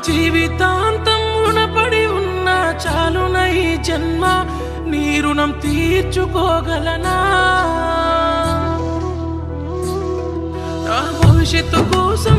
జీవితాంతం రుణపడి ఉన్న చాలున ఈ జన్మ నీ రుణం తీర్చుకోగలనా నా భవిష్యత్తు కోసం